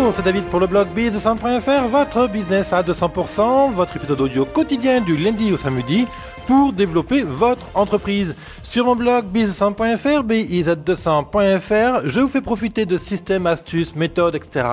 Bonjour, c'est David pour le blog business100.fr, votre business à 200%, votre épisode audio quotidien du lundi au samedi pour développer votre entreprise. Sur mon blog business100.fr, biz200.fr, je vous fais profiter de systèmes, astuces, méthodes, etc.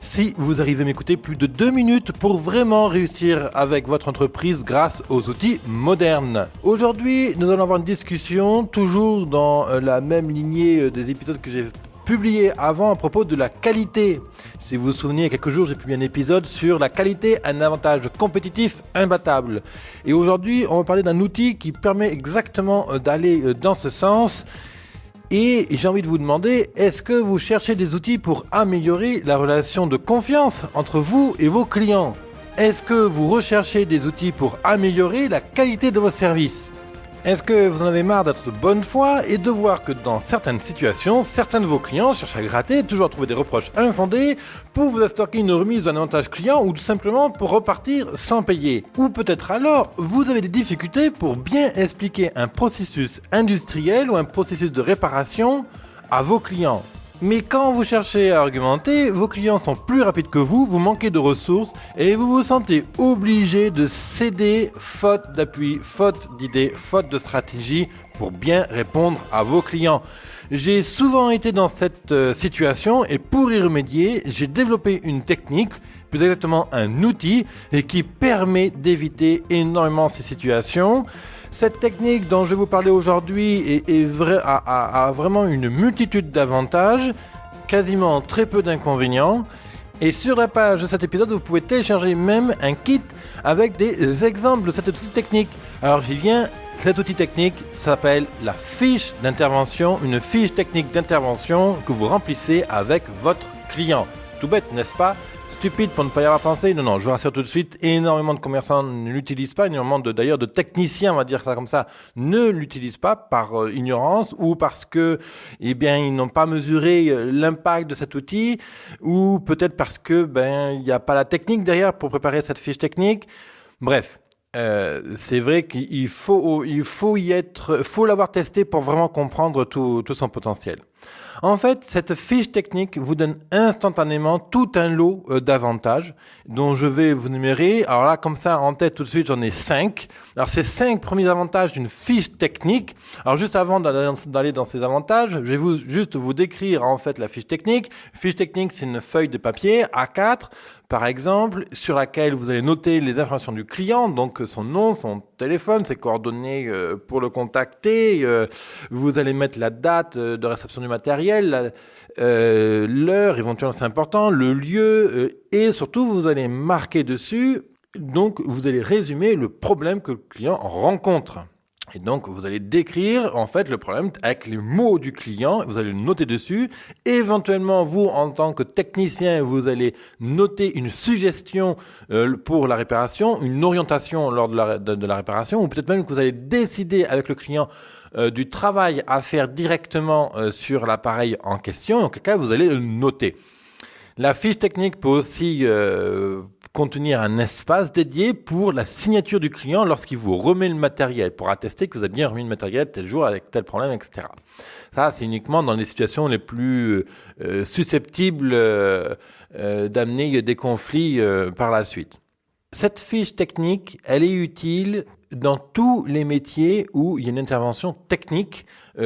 Si vous arrivez à m'écouter plus de 2 minutes pour vraiment réussir avec votre entreprise grâce aux outils modernes. Aujourd'hui, nous allons avoir une discussion toujours dans la même lignée des épisodes que j'ai publié avant à propos de la qualité. Si vous vous souvenez, il y a quelques jours, j'ai publié un épisode sur la qualité, un avantage compétitif imbattable. Et aujourd'hui, on va parler d'un outil qui permet exactement d'aller dans ce sens. Et j'ai envie de vous demander, est-ce que vous cherchez des outils pour améliorer la relation de confiance entre vous et vos clients ? Est-ce que vous recherchez des outils pour améliorer la qualité de vos services ? Est-ce que vous en avez marre d'être de bonne foi et de voir que dans certaines situations, certains de vos clients cherchent à gratter, toujours à trouver des reproches infondés pour vous estorquer une remise d'un avantage client ou tout simplement pour repartir sans payer ? Ou peut-être alors, vous avez des difficultés pour bien expliquer un processus industriel ou un processus de réparation à vos clients. Mais quand vous cherchez à argumenter, vos clients sont plus rapides que vous manquez de ressources et vous vous sentez obligé de céder faute d'appui, faute d'idées, faute de stratégie pour bien répondre à vos clients. J'ai souvent été dans cette situation et pour y remédier, j'ai développé une technique, plus exactement un outil et qui permet d'éviter énormément ces situations. Cette technique dont je vais vous parler aujourd'hui a vraiment une multitude d'avantages, quasiment très peu d'inconvénients. Et sur la page de cet épisode, vous pouvez télécharger même un kit avec des exemples de cet outil technique. Alors j'y viens, cet outil technique s'appelle la fiche d'intervention, une fiche technique d'intervention que vous remplissez avec votre client. Tout bête, n'est-ce pas ? Stupide pour ne pas y avoir pensé. Non, je vous rassure tout de suite, énormément de commerçants ne l'utilisent pas, énormément d'ailleurs de techniciens, on va dire ça comme ça, ne l'utilisent pas par ignorance ou parce que, ils n'ont pas mesuré l'impact de cet outil ou peut-être parce que, il n'y a pas la technique derrière pour préparer cette fiche technique. Bref. C'est vrai qu'il faut l'avoir testé pour vraiment comprendre tout son potentiel. En fait, cette fiche technique vous donne instantanément tout un lot d'avantages dont je vais vous numérer. Alors là, comme ça, en tête tout de suite, j'en ai 5. Alors ces 5 premiers avantages d'une fiche technique. Alors juste avant d'aller dans ces avantages, je vais juste vous décrire en fait la fiche technique. Fiche technique, c'est une feuille de papier A4, par exemple, sur laquelle vous allez noter les informations du client, donc son nom, son téléphone, ses coordonnées pour le contacter. Vous allez mettre la date de réception du matériel, l'heure, éventuellement c'est important, le lieu, et surtout vous allez marquer dessus, donc vous allez résumer le problème que le client rencontre. Et donc, vous allez décrire, en fait, le problème avec les mots du client. Vous allez le noter dessus. Éventuellement, vous, en tant que technicien, vous allez noter une suggestion pour la réparation, une orientation lors de la réparation, ou peut-être même que vous allez décider avec le client du travail à faire directement sur l'appareil en question. En quel cas, vous allez le noter. La fiche technique peut aussi contenir un espace dédié pour la signature du client lorsqu'il vous remet le matériel, pour attester que vous avez bien remis le matériel tel jour avec tel problème, etc. Ça, c'est uniquement dans les situations les plus susceptibles d'amener des conflits par la suite. Cette fiche technique, elle est utile dans tous les métiers où il y a une intervention technique,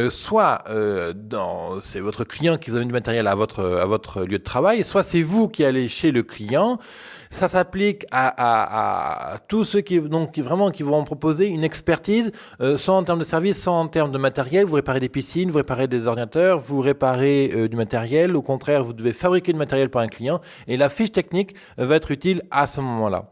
soit c'est votre client qui vous amène du matériel à votre lieu de travail, soit c'est vous qui allez chez le client. Ça s'applique à tous ceux qui vont proposer une expertise, soit en termes de service, soit en termes de matériel. Vous réparez des piscines, vous réparez des ordinateurs, vous réparez du matériel. Au contraire, vous devez fabriquer du matériel pour un client. Et la fiche technique va être utile à ce moment-là.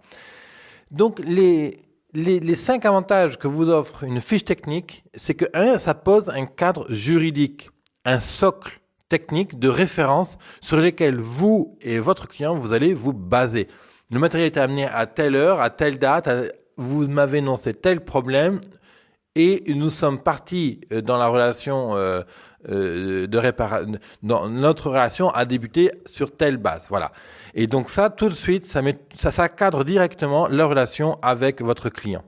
Donc, les 5 avantages que vous offre une fiche technique, c'est que ça pose un cadre juridique, un socle technique de référence sur lesquels vous et votre client, vous allez vous baser. Le matériel est amené à telle heure, à telle date, vous m'avez énoncé tel problème et nous sommes partis dans la relation notre relation a débuté sur telle base. Voilà. Et donc ça, tout de suite, ça cadre directement la relation avec votre client.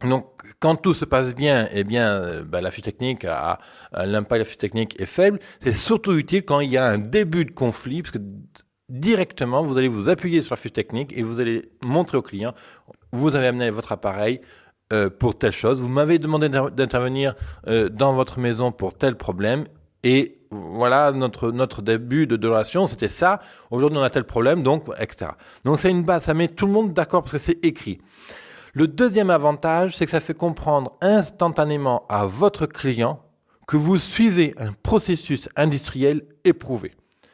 Donc, quand tout se passe bien, la fiche technique l'impact de la fiche technique est faible. C'est surtout utile quand il y a un début de conflit, parce que directement, vous allez vous appuyer sur la fiche technique et vous allez montrer au client, vous avez amené votre appareil pour telle chose, vous m'avez demandé d'intervenir dans votre maison pour tel problème et voilà notre début de relation, c'était ça, aujourd'hui on a tel problème, donc etc. Donc c'est une base, ça met tout le monde d'accord parce que c'est écrit. Le deuxième avantage, c'est que ça fait comprendre instantanément à votre client que vous suivez un processus industriel éprouvé.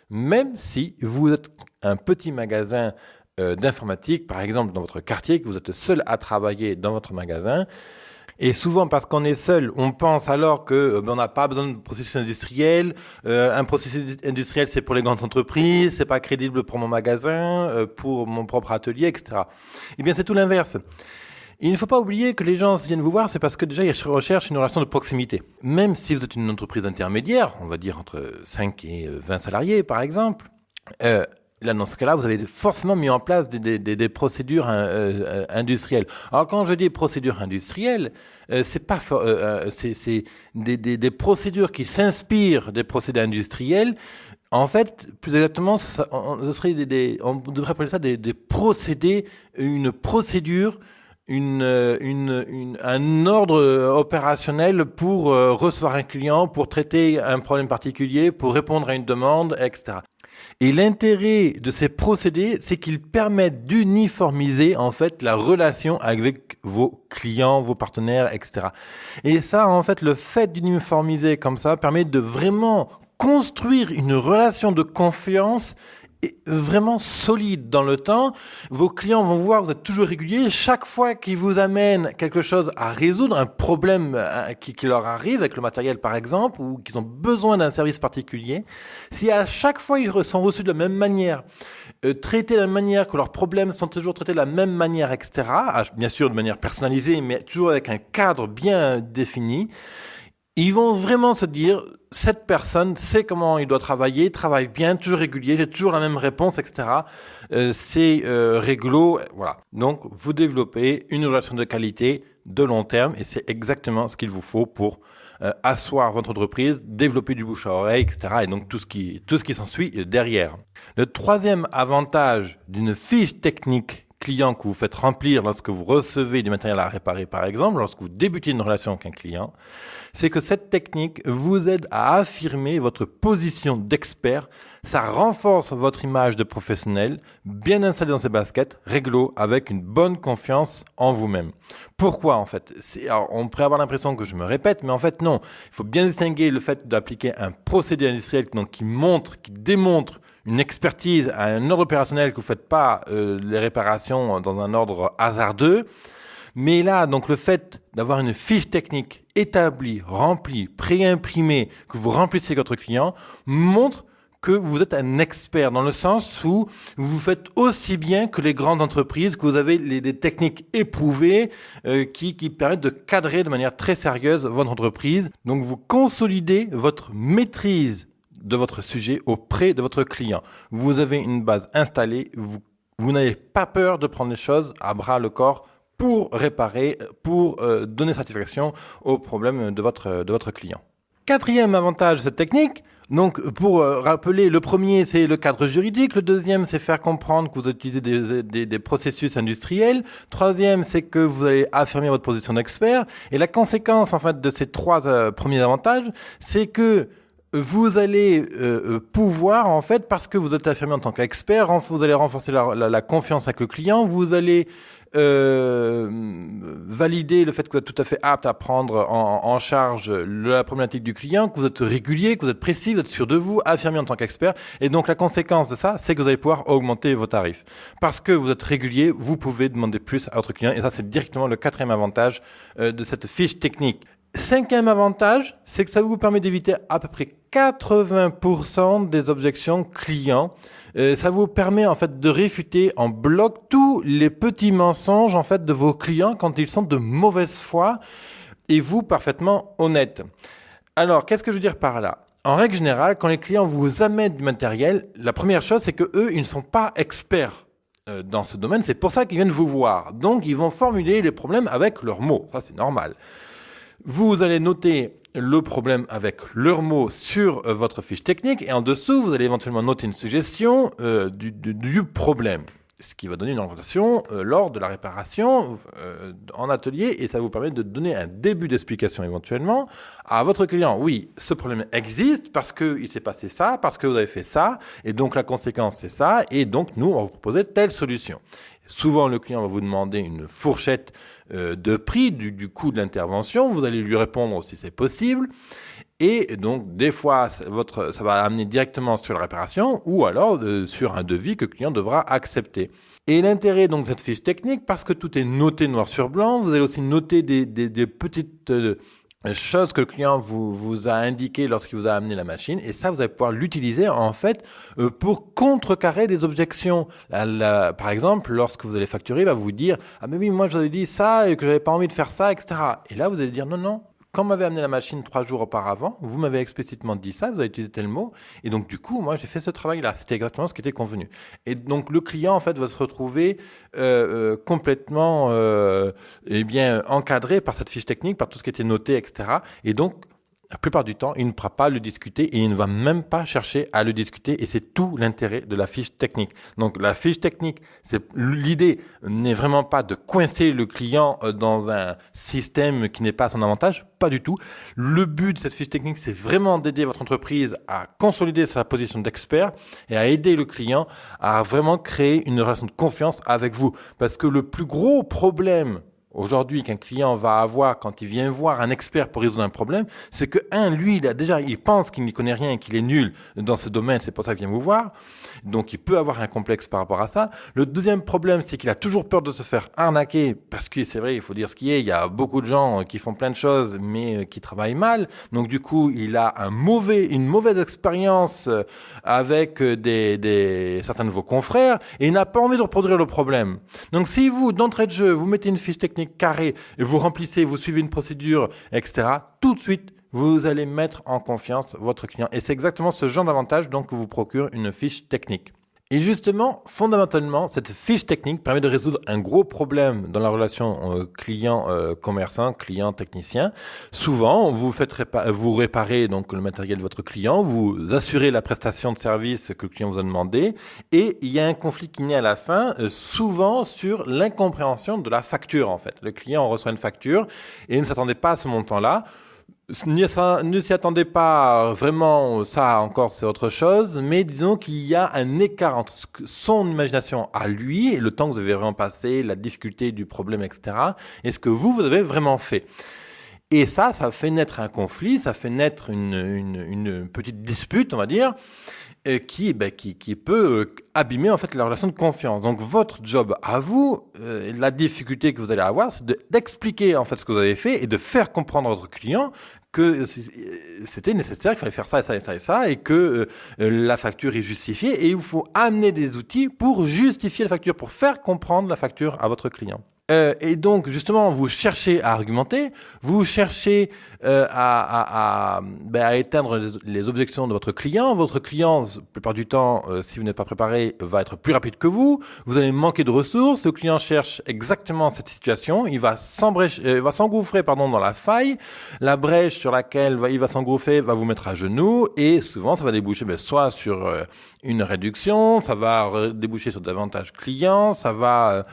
Même si vous êtes un petit magasin d'informatique, par exemple dans votre quartier, que vous êtes seul à travailler dans votre magasin, et souvent parce qu'on est seul, on pense alors qu'on n'a pas besoin de processus industriel. Un processus industriel, c'est pour les grandes entreprises, c'est pas crédible pour mon magasin, pour mon propre atelier, etc. Eh bien, c'est tout l'inverse. Il ne faut pas oublier que les gens viennent vous voir, c'est parce que déjà ils recherchent une relation de proximité. Même si vous êtes une entreprise intermédiaire, on va dire entre 5 et 20 salariés par exemple, là, dans ce cas-là, vous avez forcément mis en place des procédures industrielles. Alors, quand je dis procédures industrielles, c'est pas c'est des procédures qui s'inspirent des procédés industriels. En fait, plus exactement, ce serait on devrait appeler ça des procédés, une procédure, un ordre opérationnel pour recevoir un client, pour traiter un problème particulier, pour répondre à une demande, etc. Et l'intérêt de ces procédés, c'est qu'ils permettent d'uniformiser en fait la relation avec vos clients, vos partenaires, etc. Et ça, en fait, le fait d'uniformiser comme ça permet de vraiment construire une relation de confiance vraiment solide dans le temps. Vos clients vont voir que vous êtes toujours régulier. Chaque fois qu'ils vous amènent quelque chose à résoudre, un problème qui leur arrive avec le matériel par exemple, ou qu'ils ont besoin d'un service particulier, si à chaque fois ils sont reçus de la même manière, traités de la même manière, que leurs problèmes sont toujours traités de la même manière, etc., bien sûr de manière personnalisée, mais toujours avec un cadre bien défini, ils vont vraiment se dire, cette personne sait comment il doit travailler, travaille bien, toujours régulier, j'ai toujours la même réponse, etc. C'est réglo, voilà. Donc, vous développez une relation de qualité de long terme et c'est exactement ce qu'il vous faut pour asseoir votre entreprise, développer du bouche à oreille, etc. Et donc, tout ce qui s'ensuit derrière. Le troisième avantage d'une fiche technique client que vous faites remplir lorsque vous recevez du matériel à réparer, par exemple, lorsque vous débutez une relation avec un client, c'est que cette technique vous aide à affirmer votre position d'expert. Ça renforce votre image de professionnel, bien installé dans ses baskets, réglo, avec une bonne confiance en vous-même. Pourquoi, en fait? Alors, on pourrait avoir l'impression que je me répète, mais en fait, non. Il faut bien distinguer le fait d'appliquer un procédé industriel donc, qui démontre une expertise à un ordre opérationnel que vous ne faites pas les réparations dans un ordre hasardeux. Mais là, donc le fait d'avoir une fiche technique établie, remplie, préimprimée, que vous remplissez avec votre client, montre que vous êtes un expert dans le sens où vous faites aussi bien que les grandes entreprises, que vous avez des techniques éprouvées qui permettent de cadrer de manière très sérieuse votre entreprise. Donc vous consolidez votre maîtrise de votre sujet auprès de votre client. Vous avez une base installée, vous n'avez pas peur de prendre les choses à bras le corps pour réparer, pour donner satisfaction aux problèmes de votre client. Quatrième avantage de cette technique, donc pour rappeler, le premier c'est le cadre juridique, le deuxième c'est faire comprendre que vous utilisez des processus industriels, troisième c'est que vous allez affirmer votre position d'expert, et la conséquence en fait de ces trois premiers avantages, c'est que vous allez pouvoir, en fait, parce que vous êtes affirmé en tant qu'expert, vous allez renforcer la confiance avec le client, vous allez valider le fait que vous êtes tout à fait apte à prendre en charge la problématique du client, que vous êtes régulier, que vous êtes précis, vous êtes sûr de vous, affirmé en tant qu'expert. Et donc, la conséquence de ça, c'est que vous allez pouvoir augmenter vos tarifs. Parce que vous êtes régulier, vous pouvez demander plus à votre client. Et ça, c'est directement le quatrième avantage de cette fiche technique. Cinquième avantage, c'est que ça vous permet d'éviter à peu près 80% des objections clients. Ça vous permet en fait de réfuter en bloc tous les petits mensonges en fait de vos clients quand ils sont de mauvaise foi et vous parfaitement honnête. Alors, qu'est-ce que je veux dire par là? En règle générale, quand les clients vous amènent du matériel, la première chose, c'est que eux, ils ne sont pas experts dans ce domaine. C'est pour ça qu'ils viennent vous voir. Donc, ils vont formuler les problèmes avec leurs mots. Ça, c'est normal. Vous allez noter le problème avec leurs mots sur votre fiche technique et en dessous, vous allez éventuellement noter une suggestion du problème. Ce qui va donner une orientation lors de la réparation en atelier et ça vous permet de donner un début d'explication éventuellement à votre client. Oui, ce problème existe parce qu'il s'est passé ça, parce que vous avez fait ça et donc la conséquence c'est ça et donc nous on va vous proposer telle solution. Souvent le client va vous demander une fourchette de prix du coût de l'intervention, vous allez lui répondre si c'est possible. Et donc, des fois, ça va amener directement sur la réparation ou alors sur un devis que le client devra accepter. Et l'intérêt donc de cette fiche technique, parce que tout est noté noir sur blanc, vous allez aussi noter des petites choses que le client vous a indiquées lorsqu'il vous a amené la machine. Et ça, vous allez pouvoir l'utiliser en fait pour contrecarrer des objections. Par exemple, lorsque vous allez facturer, il va vous dire « Ah mais oui, moi je vous avais dit ça et que je n'avais pas envie de faire ça, etc. » Et là, vous allez dire « Non, non. » Quand vous m'avez amené la machine 3 jours auparavant, vous m'avez explicitement dit ça, vous avez utilisé tel mot, et donc du coup, moi j'ai fait ce travail-là. C'était exactement ce qui était convenu. Et donc le client en fait va se retrouver complètement encadré par cette fiche technique, par tout ce qui était noté, etc. Et donc la plupart du temps, il ne pourra pas le discuter et il ne va même pas chercher à le discuter et c'est tout l'intérêt de la fiche technique. Donc la fiche technique, l'idée n'est vraiment pas de coincer le client dans un système qui n'est pas à son avantage, pas du tout. Le but de cette fiche technique, c'est vraiment d'aider votre entreprise à consolider sa position d'expert et à aider le client à vraiment créer une relation de confiance avec vous. Parce que le plus gros problème aujourd'hui qu'un client va avoir quand il vient voir un expert pour résoudre un problème, c'est que lui, il pense qu'il n'y connaît rien et qu'il est nul dans ce domaine, c'est pour ça qu'il vient vous voir. Donc il peut avoir un complexe par rapport à ça. Le deuxième problème, c'est qu'il a toujours peur de se faire arnaquer parce que c'est vrai, il faut dire ce qui est, il y a beaucoup de gens qui font plein de choses mais qui travaillent mal. Donc du coup, il a une mauvaise expérience avec certains de vos confrères et il n'a pas envie de reproduire le problème. Donc si vous, d'entrée de jeu, vous mettez une fiche technique carré et vous remplissez, vous suivez une procédure, etc., tout de suite, vous allez mettre en confiance votre client. Et c'est exactement ce genre d'avantage donc, que vous procure une fiche technique. Et justement, fondamentalement, cette fiche technique permet de résoudre un gros problème dans la relation client-commerçant, client-technicien. Souvent, vous réparez donc le matériel de votre client, vous assurez la prestation de service que le client vous a demandé, et il y a un conflit qui naît à la fin, souvent sur l'incompréhension de la facture en fait. Le client reçoit une facture et ne s'attendait pas à ce montant-là. Ne s'y attendait pas vraiment, ça encore c'est autre chose, mais disons qu'il y a un écart entre son imagination à lui, et le temps que vous avez vraiment passé, la difficulté du problème, etc., et ce que vous avez vraiment fait. Et ça fait naître un conflit, ça fait naître une petite dispute, on va dire, qui peut abîmer en fait la relation de confiance. Donc votre job à vous, la difficulté que vous allez avoir, c'est d'expliquer en fait ce que vous avez fait et de faire comprendre à votre client que c'était nécessaire, qu'il fallait faire ça et ça et ça et ça, et que la facture est justifiée, et il vous faut amener des outils pour justifier la facture, pour faire comprendre la facture à votre client. Et donc, justement, vous cherchez à argumenter, vous cherchez à éteindre les objections de votre client. Votre client, la plupart du temps, si vous n'êtes pas préparé, va être plus rapide que vous. Vous allez manquer de ressources. Le client cherche exactement cette situation. Il va s'engouffrer dans la faille. La brèche sur laquelle il va s'engouffrer va vous mettre à genoux. Et souvent, ça va déboucher soit sur une réduction, ça va déboucher sur davantage clients, ça va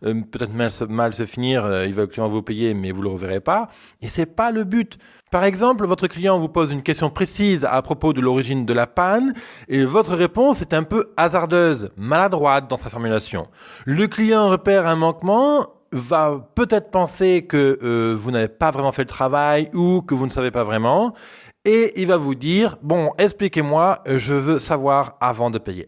peut-être mal se finir, le client va vous payer mais vous le reverrez pas, et c'est pas le but. Par exemple, votre client vous pose une question précise à propos de l'origine de la panne et votre réponse est un peu hasardeuse, maladroite dans sa formulation. Le client repère un manquement, va peut-être penser que vous n'avez pas vraiment fait le travail ou que vous ne savez pas vraiment, et il va vous dire « Bon, expliquez-moi, je veux savoir avant de payer ».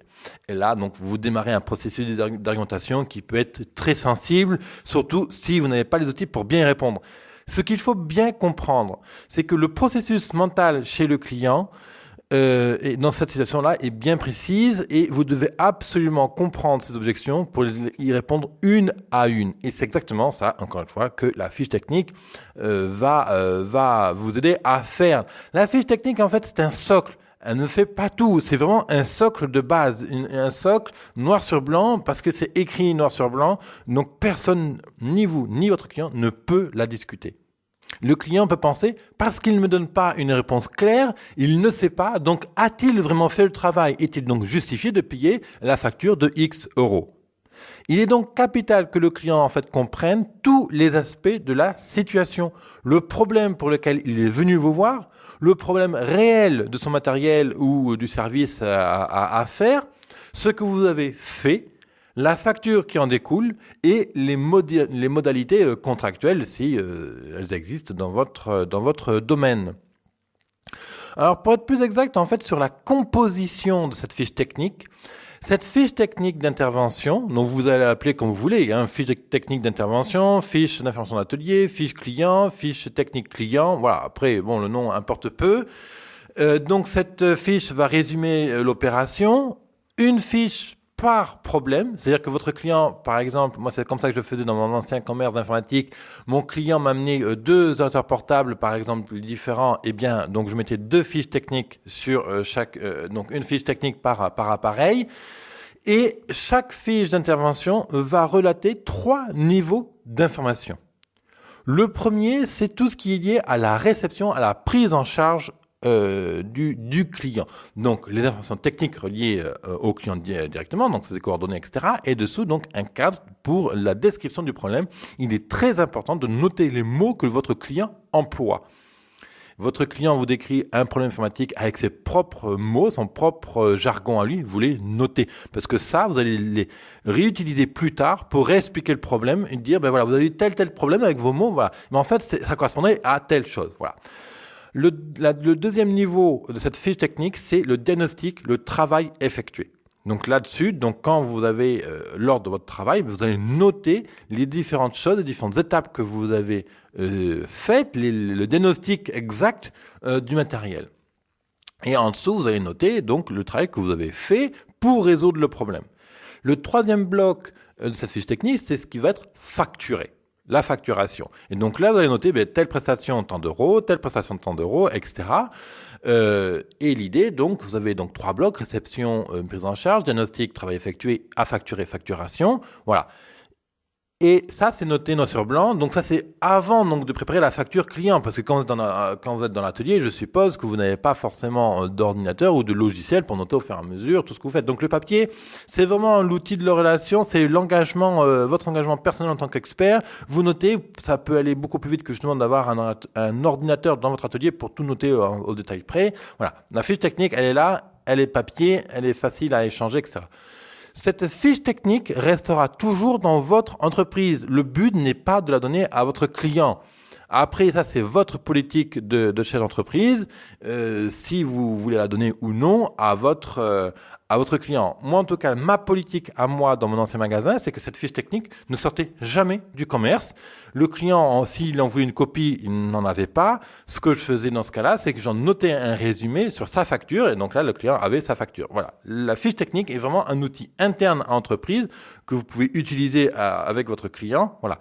Et là, donc, vous démarrez un processus d'argumentation qui peut être très sensible, surtout si vous n'avez pas les outils pour bien y répondre. Ce qu'il faut bien comprendre, c'est que le processus mental chez le client, et dans cette situation-là, est bien précise et vous devez absolument comprendre ces objections pour y répondre une à une. Et c'est exactement ça, encore une fois, que la fiche technique va vous aider à faire. La fiche technique, en fait, c'est un socle. Elle ne fait pas tout. C'est vraiment un socle de base, un socle noir sur blanc parce que c'est écrit noir sur blanc. Donc personne, ni vous, ni votre client, ne peut la discuter. Le client peut penser, parce qu'il ne me donne pas une réponse claire, il ne sait pas, donc a-t-il vraiment fait le travail? Est-il donc justifié de payer la facture de X euros? Il est donc capital que le client comprenne tous les aspects de la situation. Le problème pour lequel il est venu vous voir, le problème réel de son matériel ou du service à faire, ce que vous avez fait, la facture qui en découle et les modalités contractuelles si elles existent dans votre domaine. Alors pour être plus exact sur la composition de cette fiche technique, cette fiche technique d'intervention, donc vous allez l'appeler comme vous voulez, fiche technique d'intervention, fiche d'information d'atelier, fiche client, fiche technique client, voilà, après le nom importe peu. Donc cette fiche va résumer l'opération, une fiche par problème, c'est-à-dire que votre client, par exemple, moi c'est comme ça que je faisais dans mon ancien commerce d'informatique, mon client m'a amené 2 ordinateurs portables par exemple différents, et bien donc je mettais 2 fiches techniques sur chaque, donc une fiche technique par appareil, et chaque fiche d'intervention va relater 3 niveaux d'information. Le premier, c'est tout ce qui est lié à la réception, à la prise en charge du client. Donc, les informations techniques reliées au client directement, donc ses coordonnées, etc. Et dessous, donc, un cadre pour la description du problème. Il est très important de noter les mots que votre client emploie. Votre client vous décrit un problème informatique avec ses propres mots, son propre jargon à lui, vous les notez. Parce que ça, vous allez les réutiliser plus tard pour réexpliquer le problème et dire, voilà, vous avez eu tel problème avec vos mots, voilà. Mais en fait, ça correspondait à telle chose, voilà. Le deuxième niveau de cette fiche technique, c'est le diagnostic, le travail effectué. Donc là-dessus, quand vous avez l'ordre de votre travail, vous allez noter les différentes choses, les différentes étapes que vous avez faites, le diagnostic exact du matériel. Et en dessous, vous allez noter donc le travail que vous avez fait pour résoudre le problème. Le troisième bloc de cette fiche technique, c'est ce qui va être facturé. La facturation. Et donc là, vous allez noter telle prestation tant d'euros, telle prestation tant d'euros, etc. Et l'idée, donc, vous avez donc 3 blocs, réception, prise en charge, diagnostic, travail effectué, à facturer, facturation. Voilà. Et ça, c'est noté noir sur blanc. Donc ça, c'est avant de préparer la facture client. Parce que quand vous êtes dans l'atelier, je suppose que vous n'avez pas forcément d'ordinateur ou de logiciel pour noter au fur et à mesure tout ce que vous faites. Donc le papier, c'est vraiment l'outil de la relation. C'est l'engagement, votre engagement personnel en tant qu'expert. Vous notez, ça peut aller beaucoup plus vite que justement d'avoir un ordinateur dans votre atelier pour tout noter au détail près. Voilà. La fiche technique, elle est là, elle est papier, elle est facile à échanger, etc. Cette fiche technique restera toujours dans votre entreprise. Le but n'est pas de la donner à votre client. Après, ça, c'est votre politique de chef d'entreprise, si vous voulez la donner ou non à votre client. Moi, en tout cas, ma politique à moi dans mon ancien magasin, c'est que cette fiche technique ne sortait jamais du commerce. Le client, s'il en voulait une copie, il n'en avait pas. Ce que je faisais dans ce cas-là, c'est que j'en notais un résumé sur sa facture. Et donc là, le client avait sa facture. Voilà. La fiche technique est vraiment un outil interne à l'entreprise que vous pouvez utiliser avec votre client. Voilà.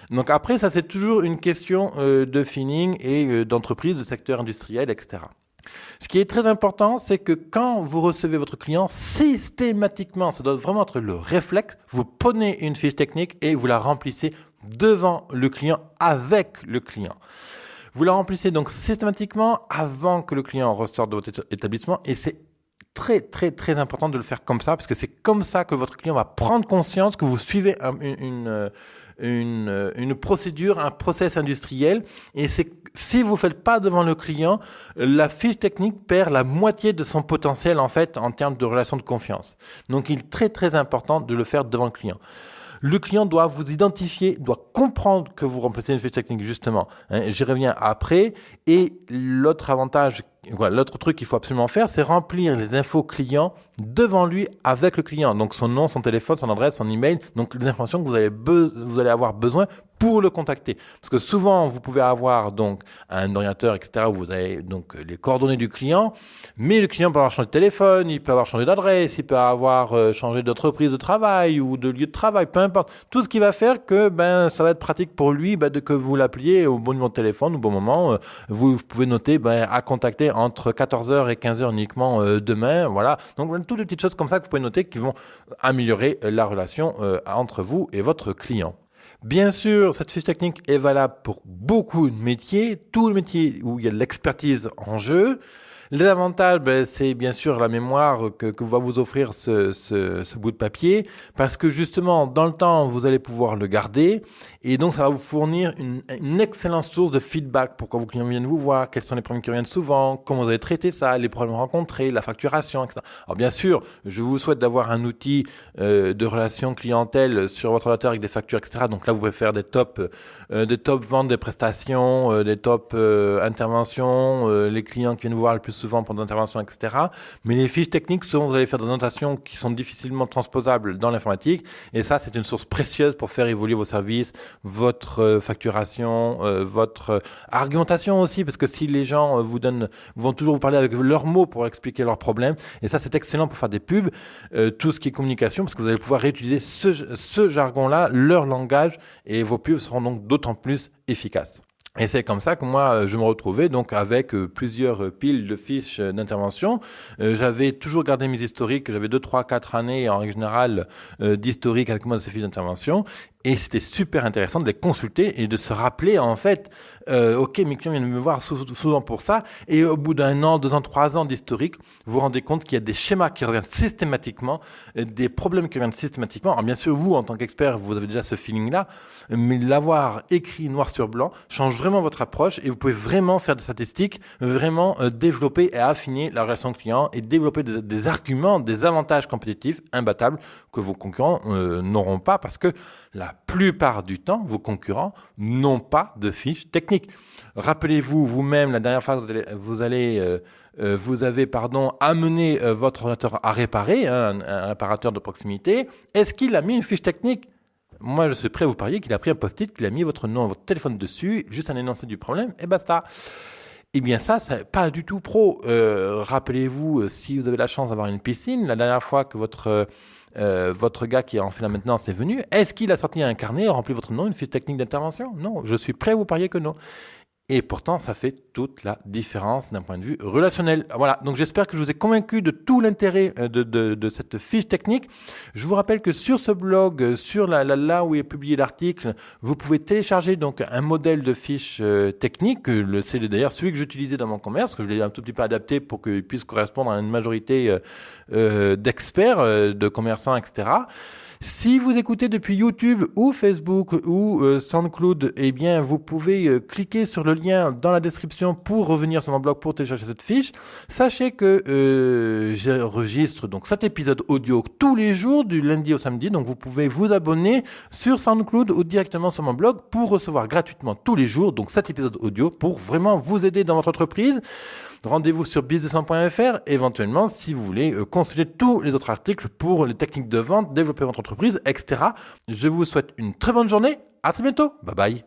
Donc après, ça, c'est toujours une question de feeling et d'entreprise, de secteur industriel, etc. Ce qui est très important, c'est que quand vous recevez votre client, systématiquement, ça doit vraiment être le réflexe, vous prenez une fiche technique et vous la remplissez devant le client, avec le client. Vous la remplissez donc systématiquement avant que le client ressorte de votre établissement et c'est très, très, très important de le faire comme ça parce que c'est comme ça que votre client va prendre conscience que vous suivez une procédure, un process industriel et si vous ne faites pas devant le client, la fiche technique perd la moitié de son potentiel en termes de relation de confiance. Donc il est très très important de le faire devant le client. Le client doit vous identifier, doit comprendre que vous remplacez une fiche technique justement. J'y reviens après. Et l'autre truc qu'il faut absolument faire, c'est remplir les infos clients devant lui avec le client. Donc son nom, son téléphone, son adresse, son email. Donc les informations que vous allez avoir besoin pour le contacter. Parce que souvent, vous pouvez avoir donc un ordinateur, etc., où vous avez donc les coordonnées du client, mais le client peut avoir changé de téléphone, il peut avoir changé d'adresse, il peut avoir changé d'entreprise de travail ou de lieu de travail, peu importe. Tout ce qui va faire que ça va être pratique pour lui que vous l'appeliez au bon numéro de téléphone, au bon moment. Vous pouvez noter à contacter entre 14h et 15h uniquement demain. Voilà. Donc toutes les petites choses comme ça que vous pouvez noter qui vont améliorer la relation entre vous et votre client. Bien sûr, cette fiche technique est valable pour beaucoup de métiers, tous les métiers où il y a de l'expertise en jeu. Les avantages, c'est bien sûr la mémoire que va vous offrir ce bout de papier, parce que justement, dans le temps, vous allez pouvoir le garder, et donc ça va vous fournir une excellente source de feedback. Pourquoi vos clients viennent vous voir, quels sont les problèmes qui reviennent souvent, comment vous avez traité ça, les problèmes rencontrés, la facturation, etc. Alors bien sûr, je vous souhaite d'avoir un outil de relation clientèle sur votre ordinateur avec des factures, etc. Donc là, vous pouvez faire des top ventes des prestations, des top interventions, les clients qui viennent vous voir le plus souvent pour des interventions, etc. Mais les fiches techniques, souvent, vous allez faire des notations qui sont difficilement transposables dans l'informatique. Et ça, c'est une source précieuse pour faire évoluer vos services, votre facturation, votre argumentation aussi, parce que si les gens vont toujours vous parler avec leurs mots pour expliquer leurs problèmes, et ça, c'est excellent pour faire des pubs, tout ce qui est communication, parce que vous allez pouvoir réutiliser ce jargon-là, leur langage, et vos pubs seront donc d'autant plus efficaces. Et c'est comme ça que moi, je me retrouvais donc avec plusieurs piles de fiches d'intervention. J'avais toujours gardé mes historiques. J'avais 2, 3, 4 années en règle générale d'historique avec moi de ces fiches d'intervention. Et c'était super intéressant de les consulter et de se rappeler en fait, ok, mes clients viennent me voir souvent pour ça. Et au bout d'1 an, 2 ans, 3 ans d'historique, vous vous rendez compte qu'il y a des schémas qui reviennent systématiquement, des problèmes qui reviennent systématiquement. Alors bien sûr, vous, en tant qu'expert, vous avez déjà ce feeling-là, mais l'avoir écrit noir sur blanc change vraiment votre approche et vous pouvez vraiment faire des statistiques, vraiment développer et affiner la relation client et développer des arguments, des avantages compétitifs imbattables que vos concurrents n'auront pas parce que la plupart du temps, vos concurrents n'ont pas de fiches techniques. Rappelez-vous vous-même, la dernière fois que vous avez amené votre ordinateur à réparer, un réparateur de proximité. Est-ce qu'il a mis une fiche technique ? Moi, je suis prêt à vous parier qu'il a pris un post-it, qu'il a mis votre nom et votre téléphone dessus, juste un énoncé du problème, et basta. Eh bien ça, c'est pas du tout pro. Rappelez-vous, si vous avez la chance d'avoir une piscine, la dernière fois que votre gars qui en fait la maintenance est venu, est-ce qu'il a sorti un carnet, rempli votre nom, une fiche technique d'intervention ? Non, je suis prêt à vous parier que non. Et pourtant, ça fait toute la différence d'un point de vue relationnel. Voilà, donc j'espère que je vous ai convaincu de tout l'intérêt de cette fiche technique. Je vous rappelle que sur ce blog, sur là où est publié l'article, vous pouvez télécharger donc un modèle de fiche technique. C'est d'ailleurs celui que j'utilisais dans mon commerce, que je l'ai un tout petit peu adapté pour qu'il puisse correspondre à une majorité d'experts, de commerçants, etc. Si vous écoutez depuis YouTube ou Facebook ou SoundCloud, eh bien, vous pouvez cliquer sur le lien dans la description pour revenir sur mon blog pour télécharger cette fiche. Sachez que j'enregistre donc cet épisode audio tous les jours du lundi au samedi. Donc, vous pouvez vous abonner sur SoundCloud ou directement sur mon blog pour recevoir gratuitement tous les jours donc cet épisode audio pour vraiment vous aider dans votre entreprise. Rendez-vous sur business100.fr, éventuellement, si vous voulez consulter tous les autres articles pour les techniques de vente, développer votre entreprise, etc. Je vous souhaite une très bonne journée. À très bientôt. Bye bye.